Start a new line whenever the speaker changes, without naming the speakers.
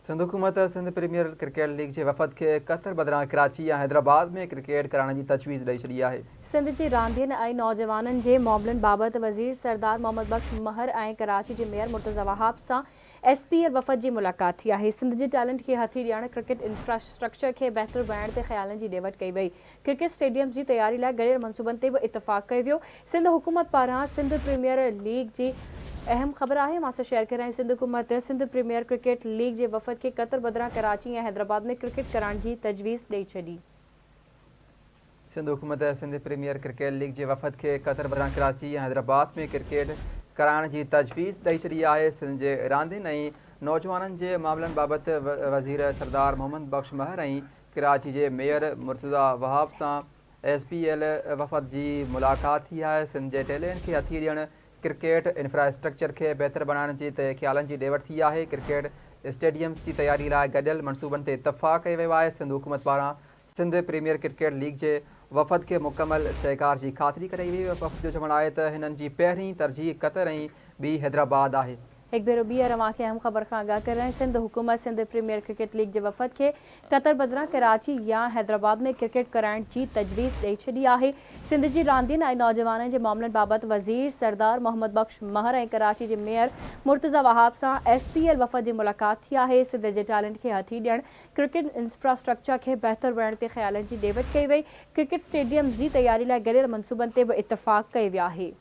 सिंध हुकूमत Sindh premier cricket league के वफ़द के कतर बदिरां कराची या हैदराबाद में क्रिकेट कराने की तजवीज़ ॾेई छॾी आहे।
सिंध जी रांदियुनि ऐं नौजवाननि जे मामलनि बाबति वज़ीर सरदार मोहम्मद बख्श महर ऐं कराची जे मेयर मुर्तज़ा वहाब सां SPL वफ़द जी मुलाक़ात थी आहे। सिंध जे टैलेंट खे हथी ॾियण, क्रिकेट इंफ्रास्ट्रक्चर खे बहितर बणाइण ते ख़्यालनि जी ॾेवट कई वई। क्रिकेट स्टेडियम जी तयारी लाइ गॾियल मंसूबनि ते बि इतफ़ाक़ कयो वियो। सिंध हुकूमत पारां सिंध प्रीमियर लीग जी अहम ख़बर आहे। मां शेयर कर रही सिंध हुकूमत सिंध प्रीमियर क्रिकेट लीग जे वफ़द के कतर बदिरां कराची या हैदराबाद में क्रिकेट कराइण जी तजवीज़ ॾेई छॾी।
सिंध हुकूमत सिंध प्रीमियर क्रिकेट लीग के वफ़द के कतर बदिरां कराची या हैदराबाद में क्रिकेट कराइण की तजवीज़ ॾेई छॾी आहे। सिंध जे रांदियुनि ऐं नौजवाननि जे मामलनि बाबति वज़ीर सरदार मोहम्मद बख्श महर ऐं कराची जे मेयर मुर्तज़ा वहाब सां SPL वफ़द जी मुलाक़ात थी आहे। सिंध जे टैलेंट खे हथी ॾियण, क्रिकेट इंफ्रास्ट्रक्चर के बेहतर बनाने जी ख़्यालनि जी ॾेवट थी आहे। क्रिकेट स्टेडियम्स की तैयारी लाइ गॾियल मनसूबनि ते इतफ़ाक़ कयो वियो आहे। सिंध हुकूमत पारां सिंध प्रीमियर क्रिकेट लीग के वफ़द के मुकम्मल सहकार की ख़ातिरी कराई वई। वफ़द जो चवणु आहे त हिननि जी पहिरीं तरजीह कतर ऐं ॿी हैदराबाद आहे।
एक भेरो ॿी अवांखे अहम ख़बर खां आगाह कर रहे हैं। सिंध हुकूमत सिंध प्रीमियर क्रिकेट लीग के वफ़द के कतर बदिरां कराची या हैदराबाद में क्रिकेट कराइण की तजवीज़ ॾेई छॾी आहे। सिंध जी रांदियुनि ऐं नौजवाननि जे मामलनि बाबति वज़ीर सरदार मोहम्मद बख्श महर ऐं कराची जे मेयर मुर्तज़ा वहाब सां SPL वफ़द जी मुलाक़ात थी आहे। सिंध जे टैलेंट खे हथी ॾियण, क्रिकेट इंफ्रास्ट्रक्चर खे बहितर बणाइण ते ख़्यालनि जी ॾेवट कई वई। क्रिकेट स्टेडियम जी तैयारी लाइ गॾियल मंसूबनि ते बि इतफ़ाक़ कयो वियो आहे।